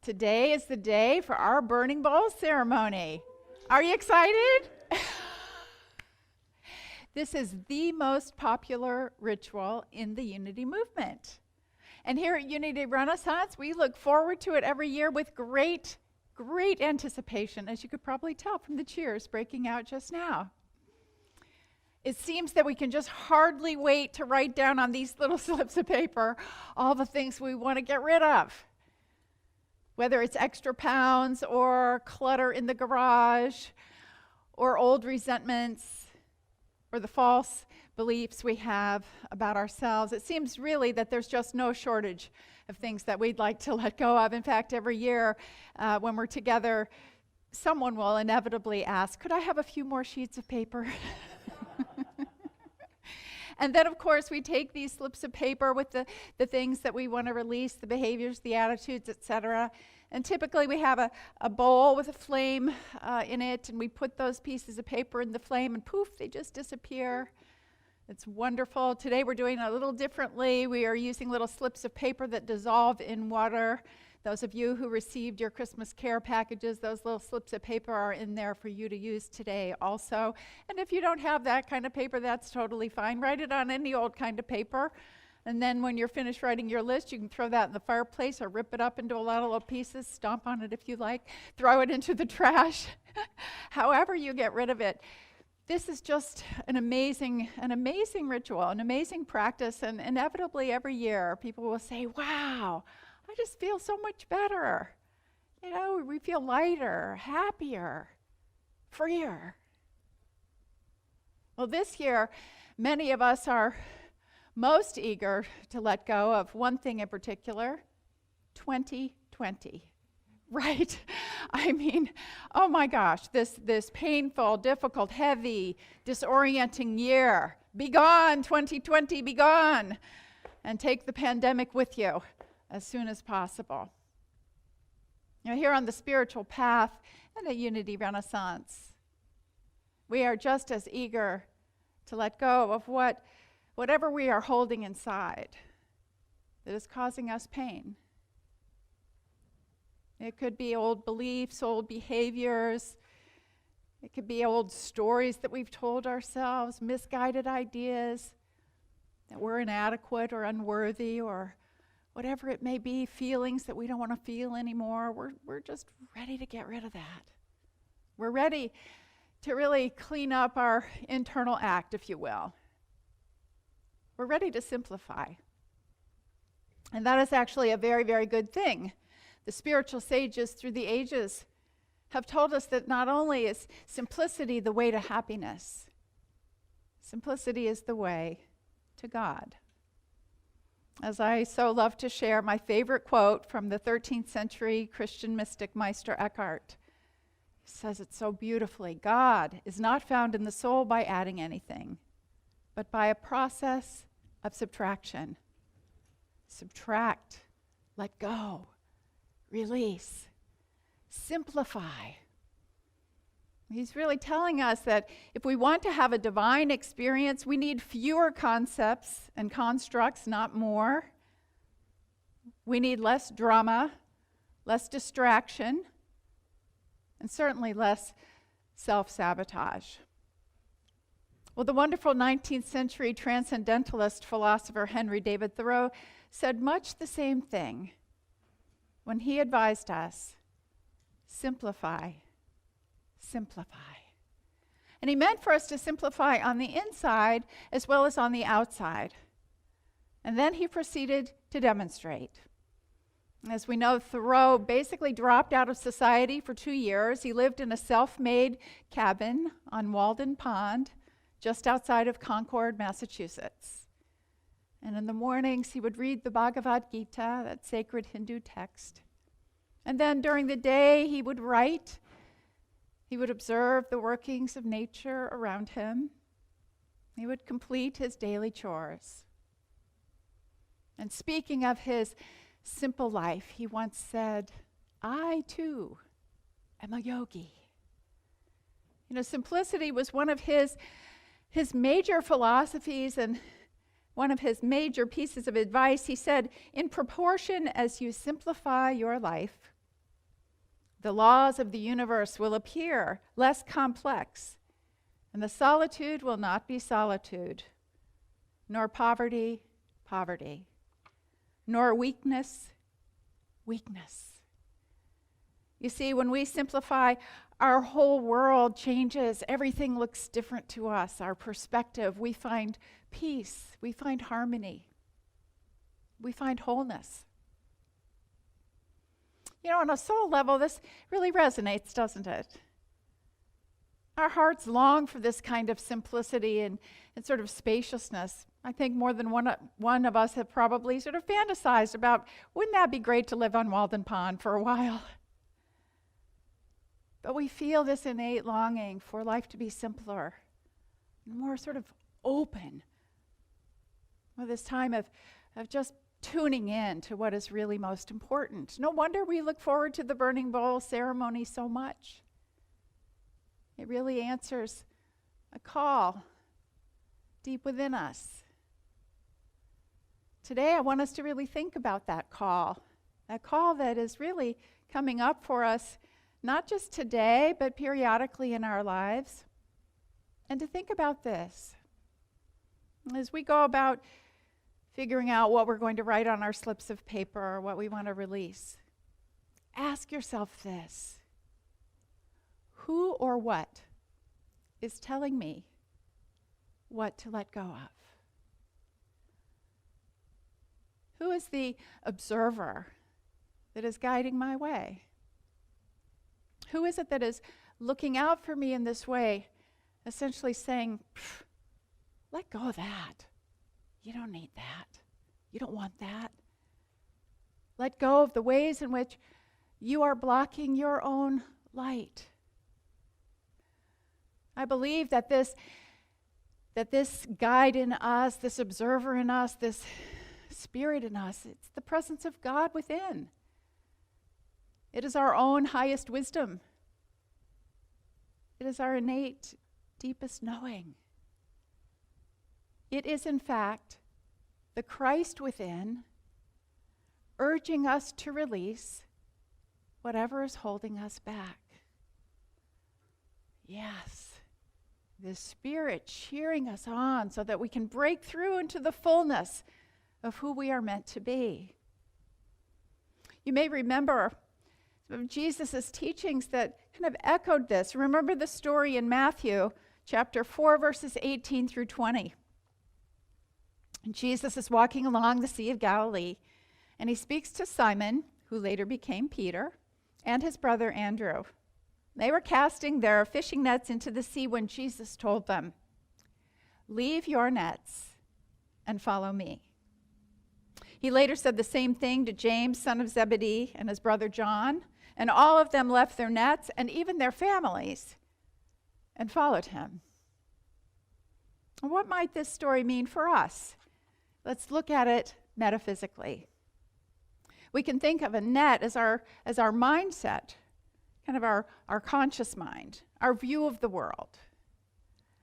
Today is the day for our burning bowl ceremony. Are you excited? This is the most popular ritual in the Unity movement. And here at Unity Renaissance, we look forward to it every year with great anticipation, as you could probably tell from the cheers breaking out just now. It seems that we can just hardly wait to write down on these little slips of paper all the things we want to get rid of. Whether it's extra pounds or clutter in the garage or old resentments or the false beliefs we have about ourselves, it seems really that there's just no shortage of things that we'd like to let go of. In fact, every year when we're together, someone will inevitably ask, could I have a few more sheets of paper? And then, of course, we take these slips of paper with the things that we want to release, the behaviors, the attitudes, etc. And typically we have a bowl with a flame in it, and we put those pieces of paper in the flame, and poof, they just disappear. It's wonderful. Today we're doing it a little differently. We are using little slips of paper that dissolve in water. Those of you who received your Christmas care packages, those little slips of paper are in there for you to use today also. And if you don't have that kind of paper, that's totally fine. Write it on any old kind of paper. And then when you're finished writing your list, you can throw that in the fireplace or rip it up into a lot of little pieces, stomp on it if you like, throw it into the trash, however you get rid of it. This is just an amazing ritual, an amazing practice, and inevitably every year people will say, wow, I just feel so much better. You know, we feel lighter, happier, freer. Well, this year, many of us are most eager to let go of one thing in particular, 2020. Right? I mean, oh my gosh, this painful, difficult, heavy, disorienting year. Be gone, 2020, be gone. And take the pandemic with you as soon as possible. You know, here on the spiritual path and at Unity Renaissance, we are just as eager to let go of whatever we are holding inside that is causing us pain. It could be old beliefs, old behaviors. It could be old stories that we've told ourselves, misguided ideas that we're inadequate or unworthy, or whatever it may be, feelings that we don't want to feel anymore. We're just ready to get rid of that. We're ready to really clean up our internal act, if you will. We're ready to simplify. And that is actually a very good thing. The spiritual sages through the ages have told us that not only is simplicity the way to happiness, simplicity is the way to God. As I so love to share, my favorite quote from the 13th century Christian mystic Meister Eckhart. He says it so beautifully. God is not found in the soul by adding anything, but by a process of subtraction. Subtract, let go, release, simplify. He's really telling us that if we want to have a divine experience, we need fewer concepts and constructs, not more. We need less drama, less distraction, and certainly less self-sabotage. Well, the wonderful 19th century transcendentalist philosopher Henry David Thoreau said much the same thing when he advised us, simplify, simplify. And he meant for us to simplify on the inside as well as on the outside. And then he proceeded to demonstrate. As we know, Thoreau basically dropped out of society for 2 years. He lived in a self-made cabin on Walden Pond, just outside of Concord, Massachusetts. And in the mornings, he would read the Bhagavad Gita, that sacred Hindu text. And then during the day, he would write. He would observe the workings of nature around him. He would complete his daily chores. And speaking of his simple life, he once said, I too am a yogi. You know, simplicity was one of his major philosophies and one of his major pieces of advice. He said, in proportion as you simplify your life, the laws of the universe will appear less complex, and the solitude will not be solitude, nor poverty, poverty, nor weakness, weakness. You see, when we simplify, our whole world changes. Everything looks different to us. Our perspective, we find peace, we find harmony, we find wholeness. You know, on a soul level, this really resonates, doesn't it? Our hearts long for this kind of simplicity and sort of spaciousness. I think more than one of us have probably sort of fantasized about, wouldn't that be great to live on Walden Pond for a while? But we feel this innate longing for life to be simpler, more sort of open, with this time of just tuning in to what is really most important. No wonder we look forward to the burning bowl ceremony so much. It really answers a call deep within us. Today, I want us to really think about that call that is really coming up for us, not just today, but periodically in our lives. And to think about this. As we go about figuring out what we're going to write on our slips of paper or what we want to release, ask yourself this. Who or what is telling me what to let go of? Who is the observer that is guiding my way? Who is it that is looking out for me in this way, essentially saying, let go of that. You don't need that. You don't want that. Let go of the ways in which you are blocking your own light. I believe that this guide in us, this observer in us, this spirit in us, it's the presence of God within. It is our own highest wisdom. It is our innate, deepest knowing. It is, in fact, the Christ within, urging us to release whatever is holding us back. Yes, the Spirit cheering us on so that we can break through into the fullness of who we are meant to be. You may remember Jesus' teachings that kind of echoed this. Remember the story in Matthew chapter 4, verses 18 through 20. And Jesus is walking along the Sea of Galilee, and he speaks to Simon, who later became Peter, and his brother Andrew. They were casting their fishing nets into the sea when Jesus told them, "Leave your nets and follow me." He later said the same thing to James, son of Zebedee, and his brother John, and all of them left their nets and even their families and followed him. And what might this story mean for us? Let's look at it metaphysically. We can think of a net as our mindset, kind of our conscious mind, our view of the world.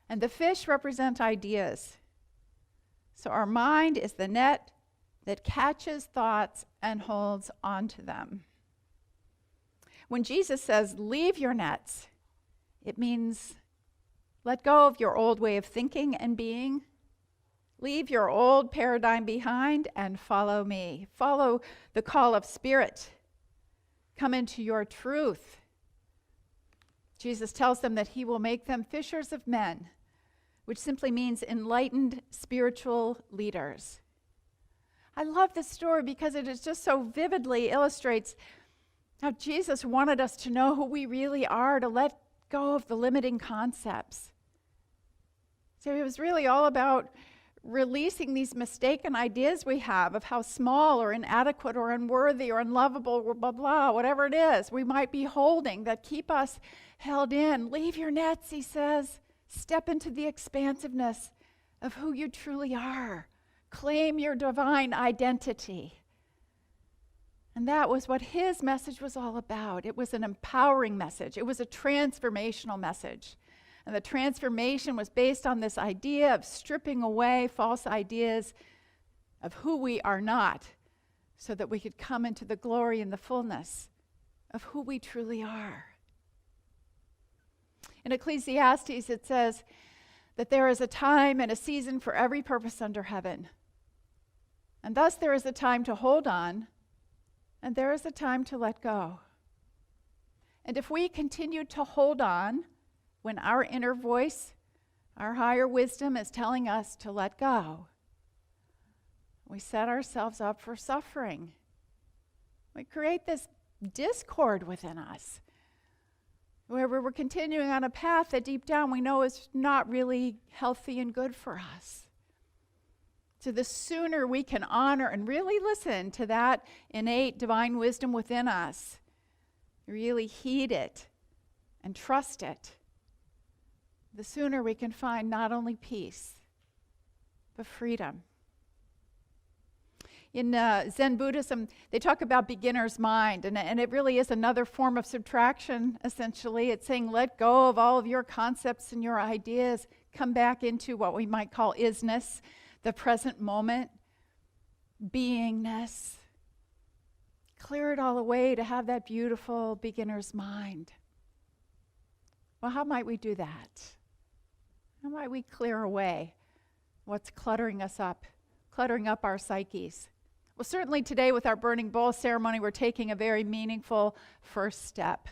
And the fish represent ideas. So our mind is the net that catches thoughts and holds onto them. When Jesus says, leave your nets, it means let go of your old way of thinking and being. Leave your old paradigm behind and follow me. Follow the call of Spirit. Come into your truth. Jesus tells them that he will make them fishers of men, which simply means enlightened spiritual leaders. I love this story because it is just so vividly illustrates how Jesus wanted us to know who we really are, to let go of the limiting concepts. So it was really all about releasing these mistaken ideas we have of how small or inadequate or unworthy or unlovable or blah, blah, whatever it is we might be holding that keep us held in. Leave your nets, he says. Step into the expansiveness of who you truly are. Claim your divine identity. And that was what his message was all about. It was an empowering message. It was a transformational message. And the transformation was based on this idea of stripping away false ideas of who we are not, so that we could come into the glory and the fullness of who we truly are. In Ecclesiastes, it says that there is a time and a season for every purpose under heaven. And thus there is a time to hold on, and there is a time to let go. And if we continue to hold on when our inner voice, our higher wisdom is telling us to let go, we set ourselves up for suffering. We create this discord within us, where we're continuing on a path that deep down we know is not really healthy and good for us. So the sooner we can honor and really listen to that innate divine wisdom within us, really heed it and trust it, the sooner we can find not only peace, but freedom. In Zen Buddhism, they talk about beginner's mind, and it really is another form of subtraction, essentially. It's saying let go of all of your concepts and your ideas, come back into what we might call isness, the present moment, beingness. Clear it all away to have that beautiful beginner's mind. Well, how might we do that? How might we clear away what's cluttering us up, cluttering up our psyches? Well, certainly today with our burning bowl ceremony, we're taking a very meaningful first step.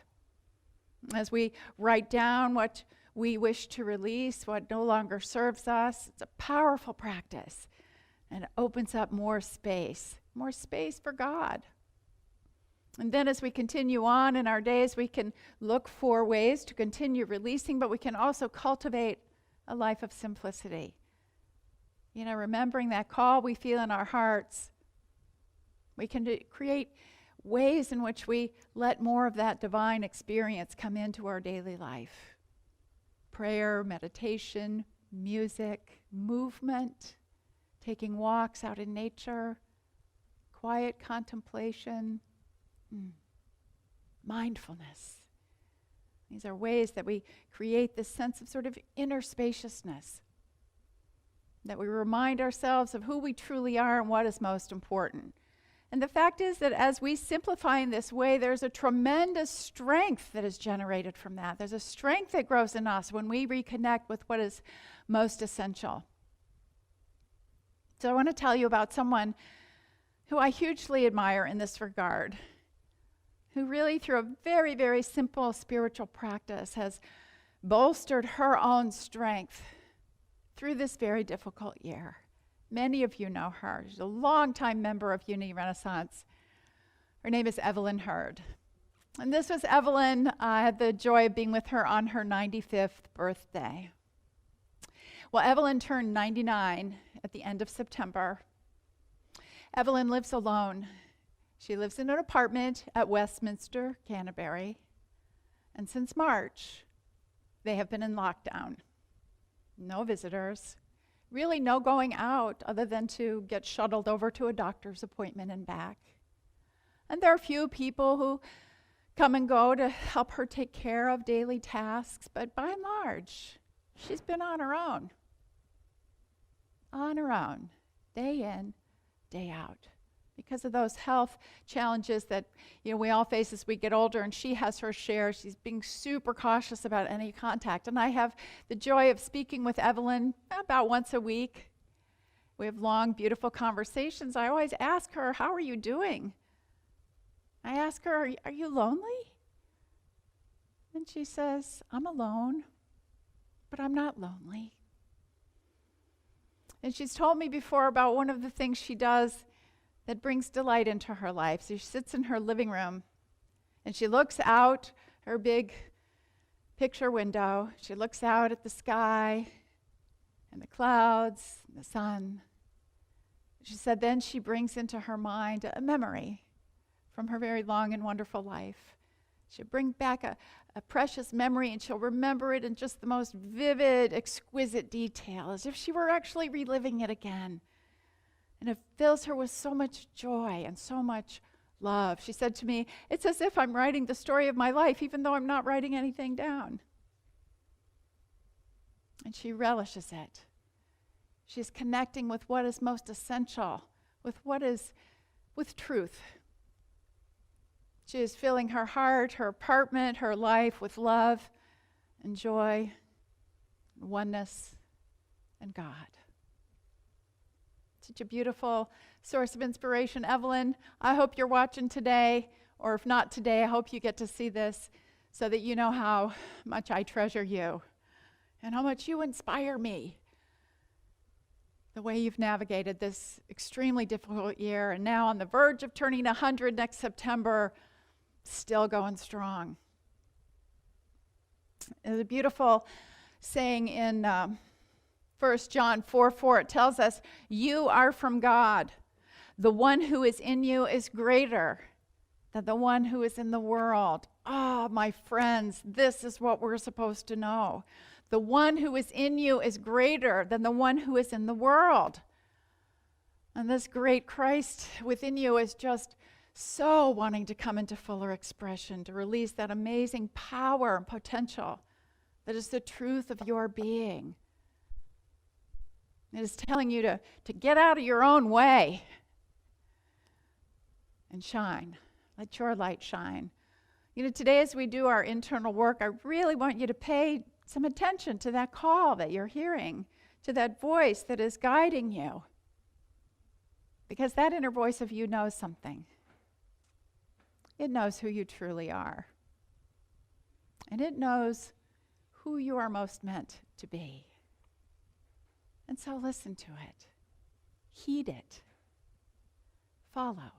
As we write down what we wish to release, what no longer serves us, it's a powerful practice. And it opens up more space for God. And then as we continue on in our days, we can look for ways to continue releasing, but we can also cultivate a life of simplicity. Remembering that call we feel in our hearts. We can create ways in which we let more of that divine experience come into our daily life. Prayer, meditation, music, movement, taking walks out in nature, quiet contemplation, mindfulness. These are ways that we create this sense of sort of inner spaciousness, that we remind ourselves of who we truly are and what is most important. And the fact is that as we simplify in this way, there's a tremendous strength that is generated from that. There's a strength that grows in us when we reconnect with what is most essential. So I want to tell you about someone who I hugely admire in this regard, who really, through a very, very simple spiritual practice, has bolstered her own strength through this very difficult year. Many of you know her. She's a longtime member of Unity Renaissance. Her name is Evelyn Hurd. And this was Evelyn. I had the joy of being with her on her 95th birthday. Well, Evelyn turned 99 at the end of September. Evelyn lives alone. She lives in an apartment at Westminster, Canterbury. And since March, they have been in lockdown. No visitors. Really no going out other than to get shuttled over to a doctor's appointment and back. And there are a few people who come and go to help her take care of daily tasks, but by and large, she's been on her own, day in, day out, because of those health challenges that we all face as we get older, and she has her share. She's being super cautious about any contact. And I have the joy of speaking with Evelyn about once a week. We have long, beautiful conversations. I always ask her, how are you doing? I ask her, are you lonely? And she says, I'm alone, but I'm not lonely. And she's told me before about one of the things she does that brings delight into her life. So she sits in her living room and she looks out her big picture window. She looks out at the sky and the clouds and the sun. She said then she brings into her mind a memory from her very long and wonderful life. She'll bring back a precious memory, and she'll remember it in just the most vivid, exquisite detail, as if she were actually reliving it again. And it fills her with so much joy and so much love. She said to me, it's as if I'm writing the story of my life, even though I'm not writing anything down. And she relishes it. She's connecting with what is most essential, with truth. She is filling her heart, her apartment, her life with love and joy, oneness, and God. Such a beautiful source of inspiration. Evelyn, I hope you're watching today, or if not today, I hope you get to see this so that you know how much I treasure you and how much you inspire me. The way you've navigated this extremely difficult year, and now on the verge of turning 100 next September, still going strong. There's a beautiful saying in 1 John 4:4. It tells us, you are from God. The one who is in you is greater than the one who is in the world. Ah, my friends, this is what we're supposed to know. The one who is in you is greater than the one who is in the world. And this great Christ within you is just so wanting to come into fuller expression, to release that amazing power and potential that is the truth of your being. It is telling you to get out of your own way and shine. Let your light shine. You know, today as we do our internal work, I really want you to pay some attention to that call that you're hearing, to that voice that is guiding you. Because that inner voice of you knows something. It knows who you truly are. And it knows who you are most meant to be. And so listen to it. Heed it. Follow.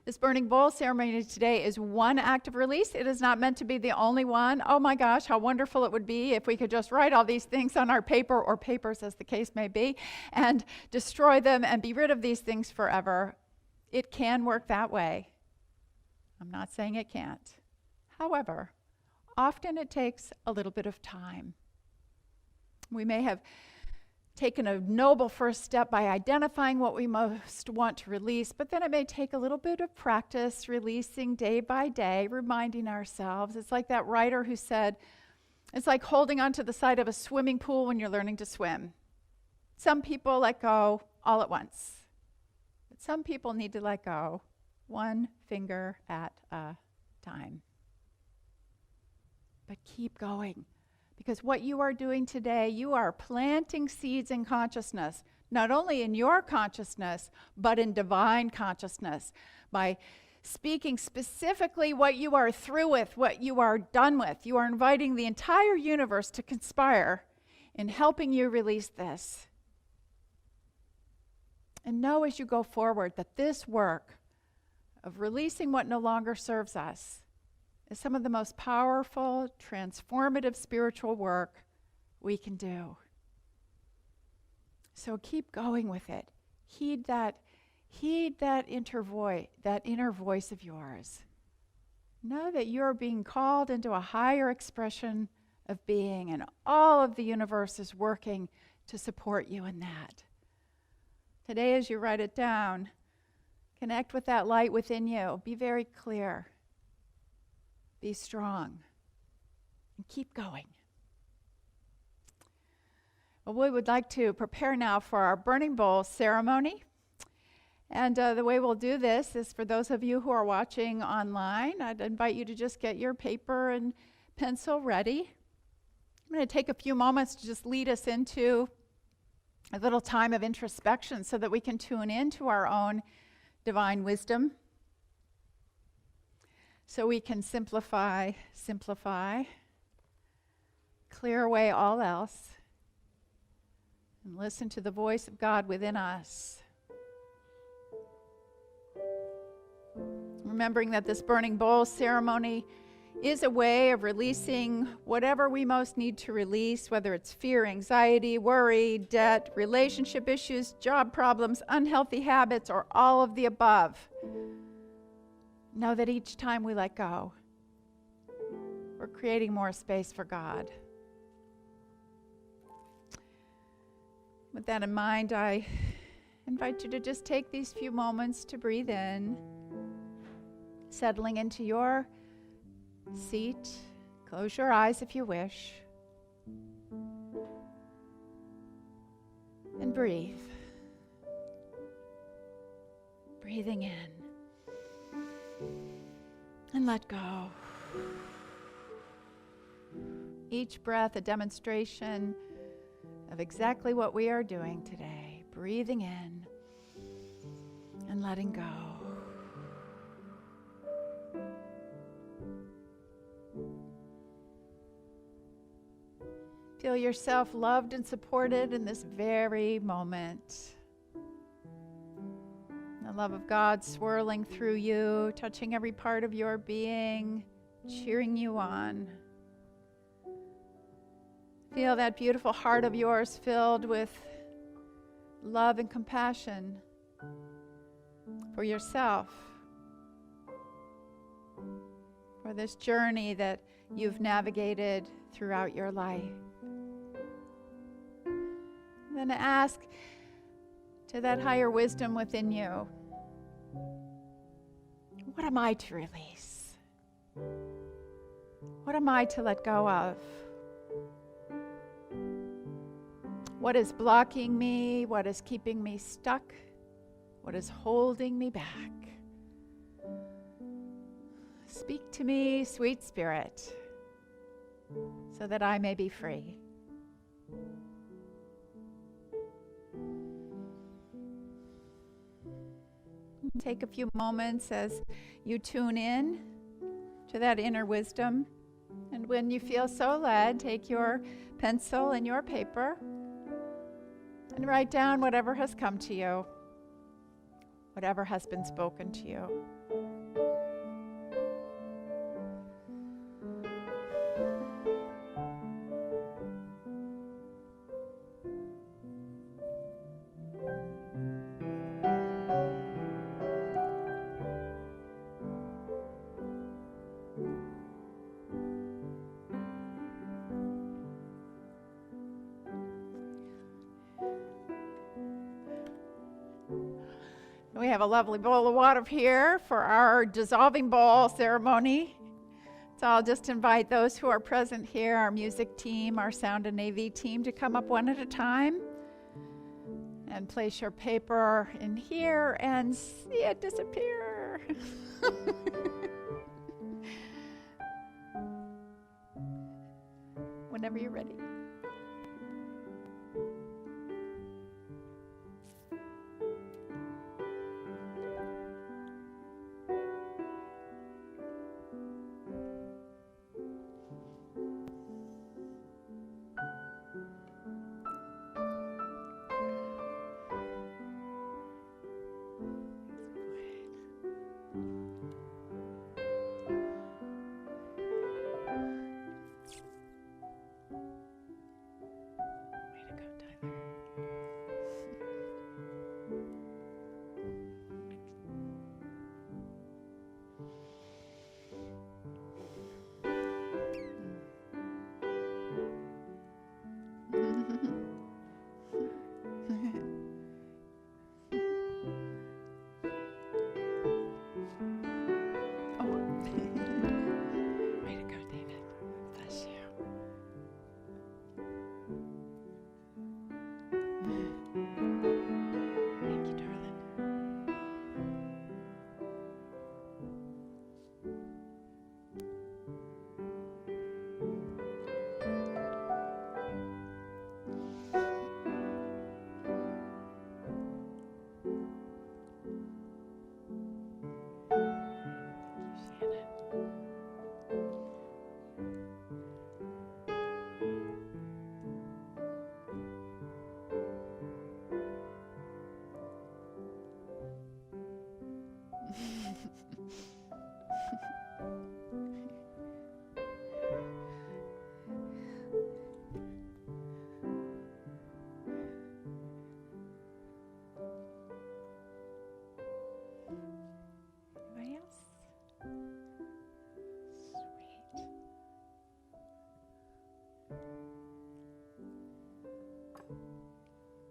This burning bowl ceremony today is one act of release. It is not meant to be the only one. Oh my gosh, how wonderful it would be if we could just write all these things on our paper, or papers as the case may be, and destroy them and be rid of these things forever. It can work that way. I'm not saying it can't. However, often it takes a little bit of time. We may have taken a noble first step by identifying what we most want to release, but then it may take a little bit of practice, releasing day by day, reminding ourselves. It's like that writer who said, it's like holding onto the side of a swimming pool when you're learning to swim. Some people let go all at once, but some people need to let go one finger at a time. But keep going. Because what you are doing today, you are planting seeds in consciousness, not only in your consciousness, but in divine consciousness. By speaking specifically what you are through with, what you are done with, you are inviting the entire universe to conspire in helping you release this. And know as you go forward that this work of releasing what no longer serves us is some of the most powerful, transformative spiritual work we can do. So keep going with it. Heed that inner voice of yours. Know that you're being called into a higher expression of being, and all of the universe is working to support you in that. Today, as you write it down, connect with that light within you. Be very clear. Be strong and keep going. Well, we would like to prepare now for our burning bowl ceremony. And the way we'll do this is, for those of you who are watching online, I'd invite you to just get your paper and pencil ready. I'm going to take a few moments to just lead us into a little time of introspection so that we can tune into our own divine wisdom. So we can simplify, clear away all else, and listen to the voice of God within us. Remembering that this burning bowl ceremony is a way of releasing whatever we most need to release, whether it's fear, anxiety, worry, debt, relationship issues, job problems, unhealthy habits, or all of the above. Know that each time we let go, we're creating more space for God. With that in mind, I invite you to just take these few moments to breathe in, settling into your seat. Close your eyes if you wish. And breathe. Breathing in. And let go. Each breath a demonstration of exactly what we are doing today. Breathing in and letting go. Feel yourself loved and supported in this very moment. The love of God swirling through you, touching every part of your being, cheering you on. Feel that beautiful heart of yours filled with love and compassion for yourself, for this journey that you've navigated throughout your life. Then ask to that higher wisdom within you, what am I to release? What am I to let go of? What is blocking me? What is keeping me stuck? What is holding me back? Speak to me, sweet spirit, so that I may be free. Take a few moments as you tune in to that inner wisdom. And when you feel so led, take your pencil and your paper and write down whatever has come to you, whatever has been spoken to you. We have a lovely bowl of water here for our dissolving bowl ceremony. So I'll just invite those who are present here, our music team, our sound and AV team, to come up one at a time and place your paper in here and see it disappear. Whenever you're ready.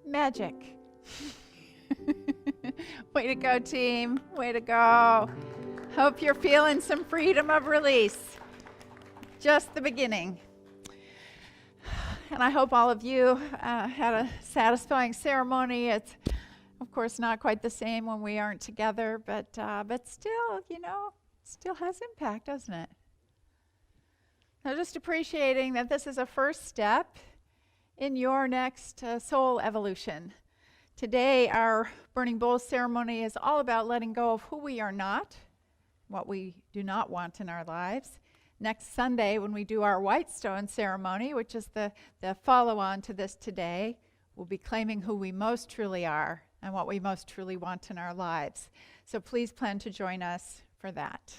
Magic. Way to go, team. Way to go. Hope you're feeling some freedom of release. Just the beginning. And I hope all of you had a satisfying ceremony. It's, of course, not quite the same when we aren't together, but still, Still has impact, doesn't it? Now, just appreciating that this is a first step in your next soul evolution. Today, our Burning Bowls ceremony is all about letting go of who we are not, what we do not want in our lives. Next Sunday, when we do our White Stone ceremony, which is the follow-on to this today, we'll be claiming who we most truly are and what we most truly want in our lives. So please plan to join us for that.